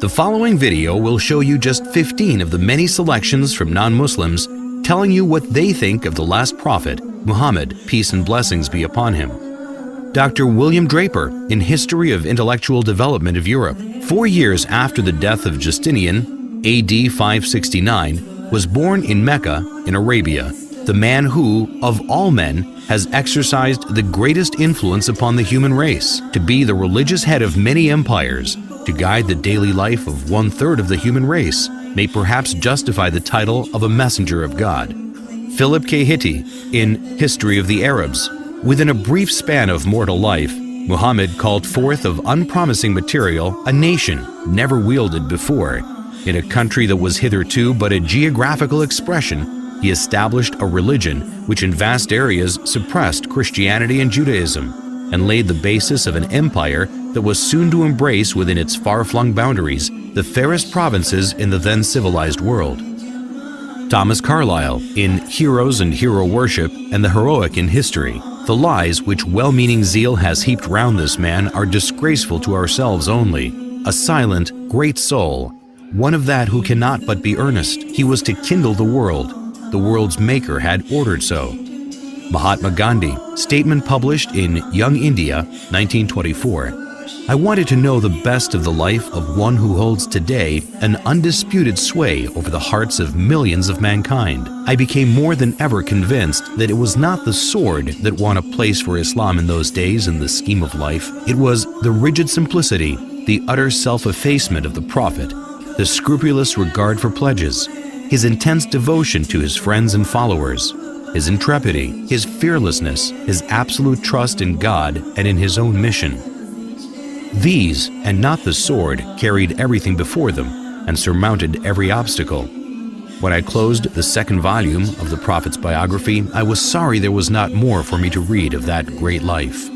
The following video will show you just 15 of the many selections from non-Muslims telling you what they think of the last prophet, Muhammad, peace and blessings be upon him. Dr. William Draper, in History of Intellectual Development of Europe, 4 years after the death of Justinian, AD 569, was born in Mecca in Arabia, the man who, of all men, has exercised the greatest influence upon the human race, to be the religious head of many empires, to guide the daily life of 1/3 of the human race, may perhaps justify the title of a messenger of God. Philip K. Hitti, in History of the Arabs, within a brief span of mortal life, Muhammad called forth of unpromising material a nation never wielded before. In a country that was hitherto but a geographical expression, he established a religion which in vast areas suppressed Christianity and Judaism, and laid the basis of an empire that was soon to embrace within its far-flung boundaries the fairest provinces in the then civilized world. Thomas Carlyle, in Heroes and Hero Worship and the Heroic in History, the lies which well-meaning zeal has heaped round this man are disgraceful to ourselves only. A silent, great soul, one of that who cannot but be earnest. He was to kindle the world. The world's maker had ordered so. Mahatma Gandhi, statement published in Young India, 1924. I wanted to know the best of the life of one who holds today an undisputed sway over the hearts of millions of mankind. I became more than ever convinced that it was not the sword that won a place for Islam in those days in the scheme of life. It was the rigid simplicity, the utter self-effacement of the Prophet, the scrupulous regard for pledges, his intense devotion to his friends and followers, his intrepidity, his fearlessness, his absolute trust in God and in his own mission. These, and not the sword, carried everything before them and surmounted every obstacle. When I closed the second volume of the Prophet's biography, I was sorry there was not more for me to read of that great life.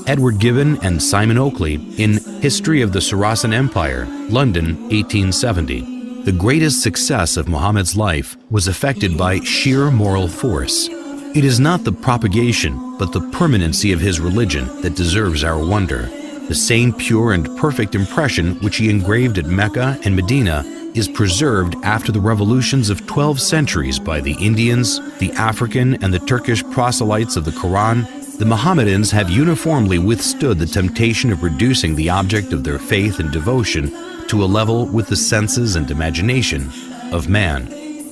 Edward Gibbon and Simon Oakley, in History of the Saracen Empire, London, 1870. The greatest success of Muhammad's life was effected by sheer moral force. It is not the propagation, but the permanency of his religion that deserves our wonder. The same pure and perfect impression which he engraved at Mecca and Medina is preserved after the revolutions of 12 centuries by the Indians, the African and the Turkish proselytes of the Quran. The Mohammedans have uniformly withstood the temptation of reducing the object of their faith and devotion to a level with the senses and imagination of man.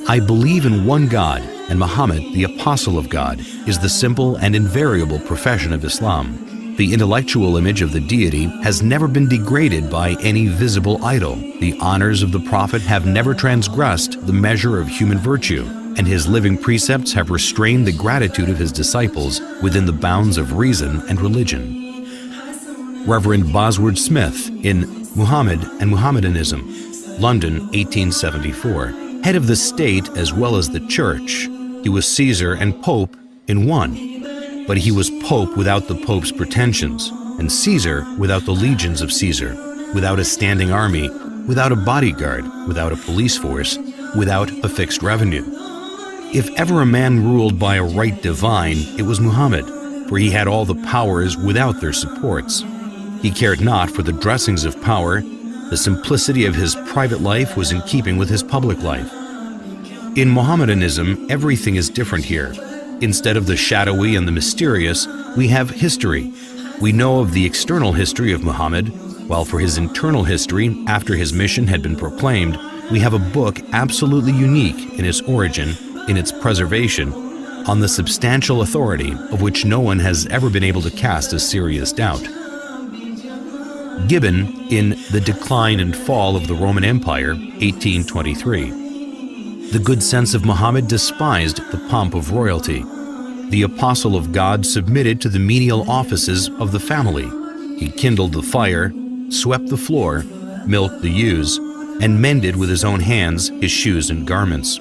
I believe in one God, and Muhammad, the Apostle of God, is the simple and invariable profession of Islam. The intellectual image of the deity has never been degraded by any visible idol. The honors of the Prophet have never transgressed the measure of human virtue, and his living precepts have restrained the gratitude of his disciples within the bounds of reason and religion. Reverend Bosworth Smith, in Muhammad and Mohammedanism, London, 1874. Head of the state as well as the church, he was Caesar and Pope in one. But he was Pope without the Pope's pretensions, and Caesar without the legions of Caesar, without a standing army, without a bodyguard, without a police force, without a fixed revenue. If ever a man ruled by a right divine, it was Muhammad, for he had all the powers without their supports. He cared not for the dressings of power. The simplicity of his private life was in keeping with his public life. In Mohammedanism, everything is different here. Instead of the shadowy and the mysterious, we have history. We know of the external history of Muhammad, while for his internal history, after his mission had been proclaimed, we have a book absolutely unique in its origin, in its preservation, on the substantial authority of which no one has ever been able to cast a serious doubt. Gibbon, in The Decline and Fall of the Roman Empire, 1823. The good sense of Muhammad despised the pomp of royalty. The apostle of God submitted to the menial offices of the family. He kindled the fire, swept the floor, milked the ewes, and mended with his own hands his shoes and garments.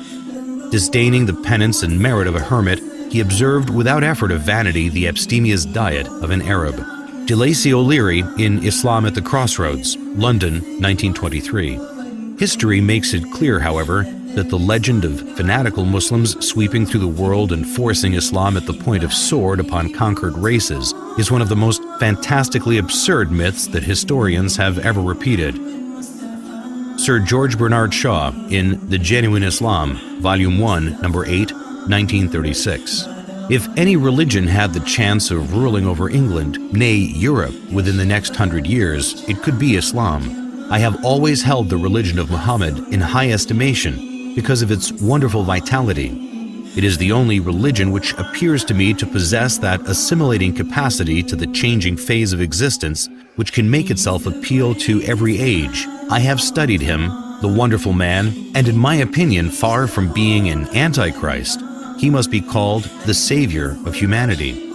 Disdaining the penance and merit of a hermit, he observed without effort of vanity the abstemious diet of an Arab. De Lacy O'Leary, in Islam at the Crossroads, London, 1923. History makes it clear, however, that the legend of fanatical Muslims sweeping through the world and forcing Islam at the point of sword upon conquered races is one of the most fantastically absurd myths that historians have ever repeated. Sir George Bernard Shaw in The Genuine Islam, Volume 1, Number 8, 1936. If any religion had the chance of ruling over England, nay, Europe, within the next 100 years, it could be Islam. I have always held the religion of Muhammad in high estimation because of its wonderful vitality. It is the only religion which appears to me to possess that assimilating capacity to the changing phase of existence which can make itself appeal to every age. I have studied him, the wonderful man, and in my opinion, far from being an antichrist, he must be called the savior of humanity.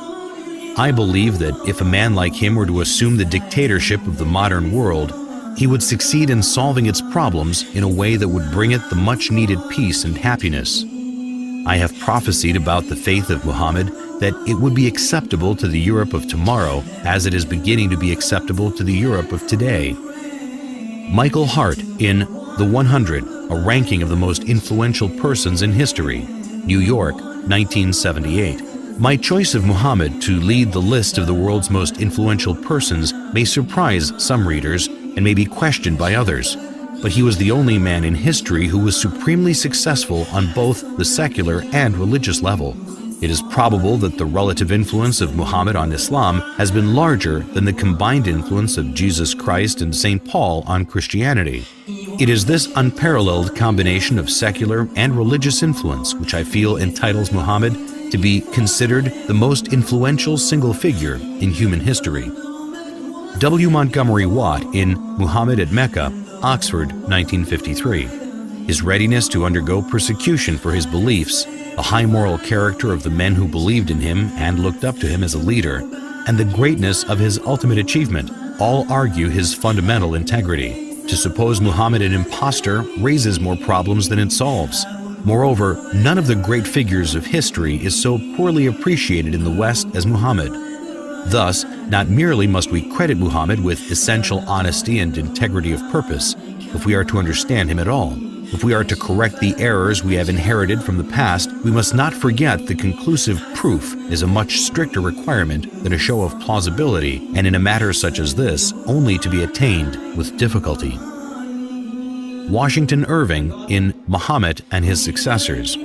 I believe that if a man like him were to assume the dictatorship of the modern world, he would succeed in solving its problems in a way that would bring it the much-needed peace and happiness. I have prophesied about the faith of Muhammad that it would be acceptable to the Europe of tomorrow as it is beginning to be acceptable to the Europe of today. Michael Hart in The 100, a ranking of the most influential persons in history, New York, 1978. My choice of Muhammad to lead the list of the world's most influential persons may surprise some readers and may be questioned by others, but he was the only man in history who was supremely successful on both the secular and religious level. It is probable that the relative influence of Muhammad on Islam has been larger than the combined influence of Jesus Christ and St. Paul on Christianity. It is this unparalleled combination of secular and religious influence which I feel entitles Muhammad to be considered the most influential single figure in human history. W. Montgomery Watt in Muhammad at Mecca, Oxford, 1953. His readiness to undergo persecution for his beliefs, the high moral character of the men who believed in him and looked up to him as a leader, and the greatness of his ultimate achievement all argue his fundamental integrity. To suppose Muhammad an impostor raises more problems than it solves. Moreover, none of the great figures of history is so poorly appreciated in the West as Muhammad. Thus, not merely must we credit Muhammad with essential honesty and integrity of purpose, if we are to understand him at all. If we are to correct the errors we have inherited from the past, we must not forget that conclusive proof is a much stricter requirement than a show of plausibility, and in a matter such as this, only to be attained with difficulty. Washington Irving in Muhammad and His Successors.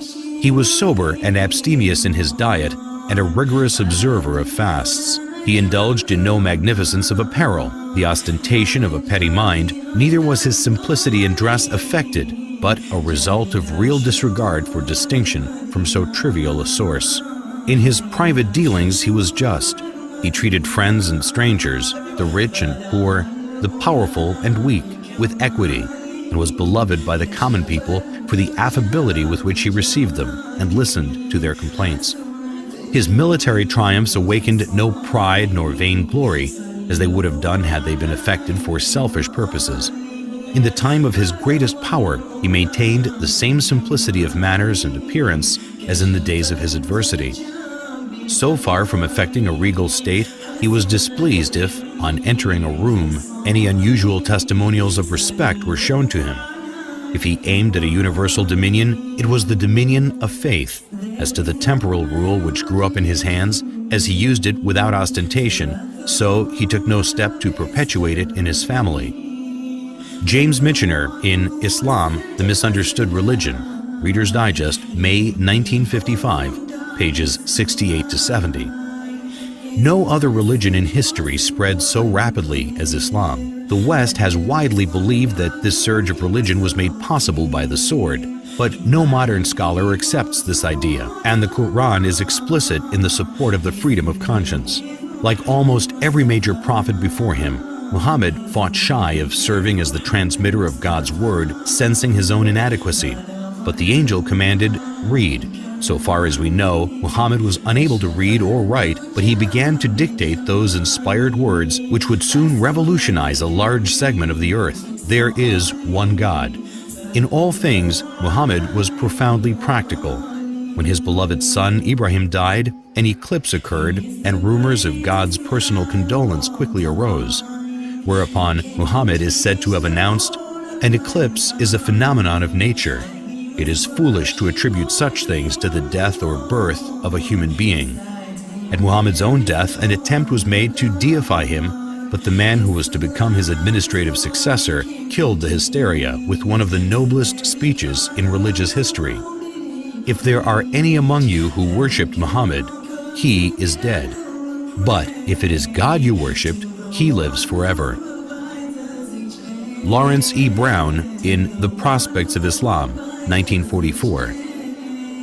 He was sober and abstemious in his diet and a rigorous observer of fasts. He indulged in no magnificence of apparel, the ostentation of a petty mind, neither was his simplicity in dress affected, but a result of real disregard for distinction from so trivial a source. In his private dealings he was just. He treated friends and strangers, the rich and poor, the powerful and weak, with equity, and was beloved by the common people for the affability with which he received them and listened to their complaints. His military triumphs awakened no pride nor vainglory, as they would have done had they been effected for selfish purposes. In the time of his greatest power, he maintained the same simplicity of manners and appearance as in the days of his adversity. So far from affecting a regal state, he was displeased if, on entering a room, any unusual testimonials of respect were shown to him. If he aimed at a universal dominion, it was the dominion of faith. As to the temporal rule which grew up in his hands, as he used it without ostentation, so he took no step to perpetuate it in his family. James Michener in Islam, the Misunderstood Religion, Reader's Digest, May 1955, pages 68 to 70. No other religion in history spread so rapidly as Islam. The West has widely believed that this surge of religion was made possible by the sword, but no modern scholar accepts this idea, and the Quran is explicit in the support of the freedom of conscience. Like almost every major prophet before him, Muhammad fought shy of serving as the transmitter of God's word, sensing his own inadequacy. But the angel commanded, "Read." So far as we know, Muhammad was unable to read or write, but he began to dictate those inspired words which would soon revolutionize a large segment of the earth. There is one God. In all things, Muhammad was profoundly practical. When his beloved son Ibrahim died, an eclipse occurred, and rumors of God's personal condolence quickly arose. Whereupon Muhammad is said to have announced, "An eclipse is a phenomenon of nature. It is foolish to attribute such things to the death or birth of a human being." At Muhammad's own death, an attempt was made to deify him But the man who was to become his administrative successor killed the hysteria with one of the noblest speeches in religious history. If there are any among you who worshipped Muhammad, he is dead. But if it is God you worshipped, he lives forever. Lawrence E. Brown in The Prospects of Islam, 1944.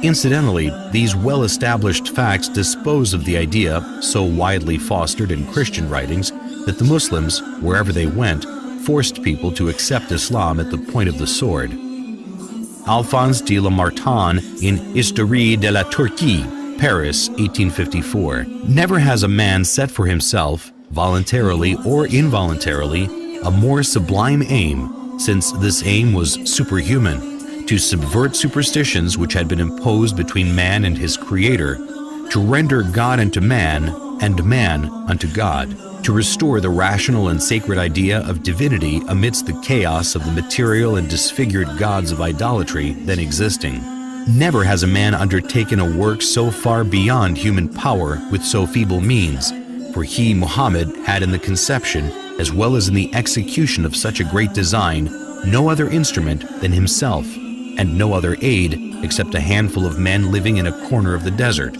Incidentally, these well-established facts dispose of the idea, so widely fostered in Christian writings, that the Muslims, wherever they went, forced people to accept Islam at the point of the sword. Alphonse de Lamartine in Histoire de la Turquie, Paris, 1854. Never has a man set for himself, voluntarily or involuntarily, a more sublime aim, since this aim was superhuman, to subvert superstitions which had been imposed between man and his Creator, to render God unto man, and man unto God, to restore the rational and sacred idea of divinity amidst the chaos of the material and disfigured gods of idolatry then existing. Never has a man undertaken a work so far beyond human power with so feeble means, for he, Muhammad, had in the conception, as well as in the execution of such a great design, no other instrument than himself, and no other aid except a handful of men living in a corner of the desert.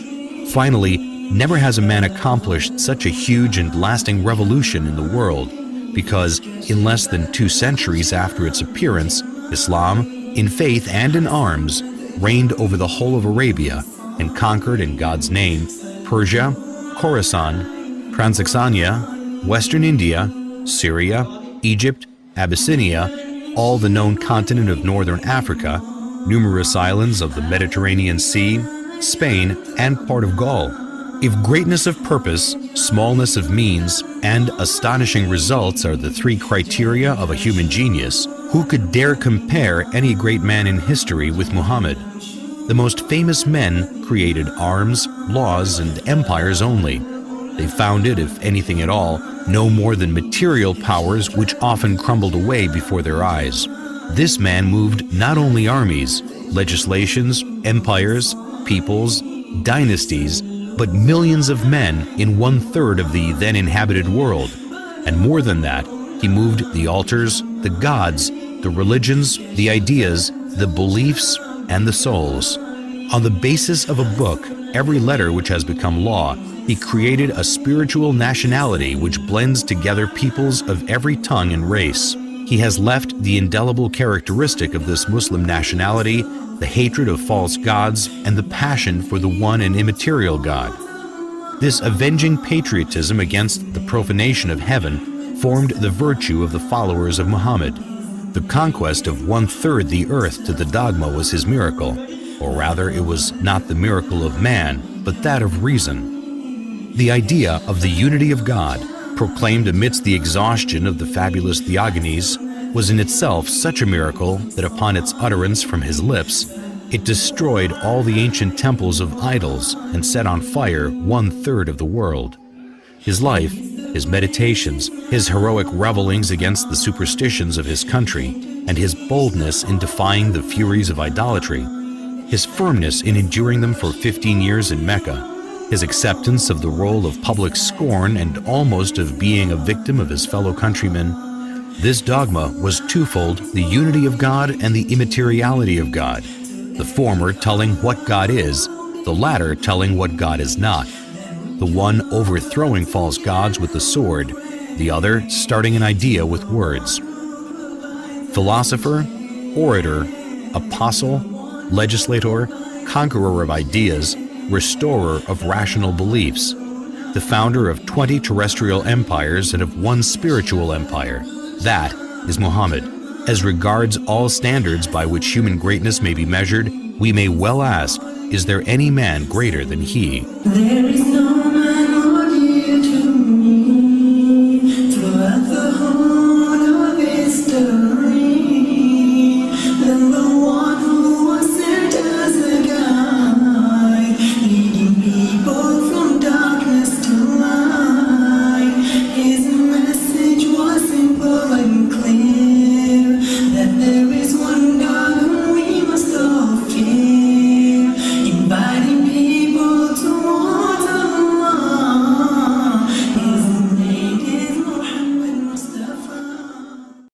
Finally, never has a man accomplished such a huge and lasting revolution in the world, because in less than 2 centuries after its appearance, Islam, in faith and in arms, reigned over the whole of Arabia and conquered in God's name Persia, Khorasan, Transoxania, Western India, Syria, Egypt, Abyssinia, all the known continent of northern Africa, numerous islands of the Mediterranean Sea, Spain, and part of Gaul. If greatness of purpose, smallness of means, and astonishing results are the 3 criteria of a human genius, who could dare compare any great man in history with Muhammad? The most famous men created arms, laws, and empires only. They founded, if anything at all, no more than material powers which often crumbled away before their eyes. This man moved not only armies, legislations, empires, peoples, dynasties, but millions of men in 1/3 of the then inhabited world. And more than that, he moved the altars, the gods, the religions, the ideas, the beliefs, and the souls. On the basis of a book, every letter which has become law, he created a spiritual nationality which blends together peoples of every tongue and race. He has left the indelible characteristic of this Muslim nationality, the hatred of false gods, and the passion for the one and immaterial God. This avenging patriotism against the profanation of heaven formed the virtue of the followers of Muhammad. The conquest of 1/3 the earth to the dogma was his miracle, or rather it was not the miracle of man, but that of reason. The idea of the unity of God, proclaimed amidst the exhaustion of the fabulous Theogonies, was in itself such a miracle that upon its utterance from his lips, it destroyed all the ancient temples of idols and set on fire 1/3 of the world. His life, his meditations, his heroic revelings against the superstitions of his country, and his boldness in defying the furies of idolatry, his firmness in enduring them for 15 years in Mecca, his acceptance of the role of public scorn and almost of being a victim of his fellow countrymen, this dogma was twofold: the unity of God and the immateriality of God, the former telling what God is, the latter telling what God is not, the one overthrowing false gods with the sword, the other starting an idea with words. Philosopher, orator, apostle, legislator, conqueror of ideas, restorer of rational beliefs, the founder of 20 terrestrial empires and of 1 spiritual empire. That is Muhammad. As regards all standards by which human greatness may be measured, we may well ask, is there any man greater than he? There is no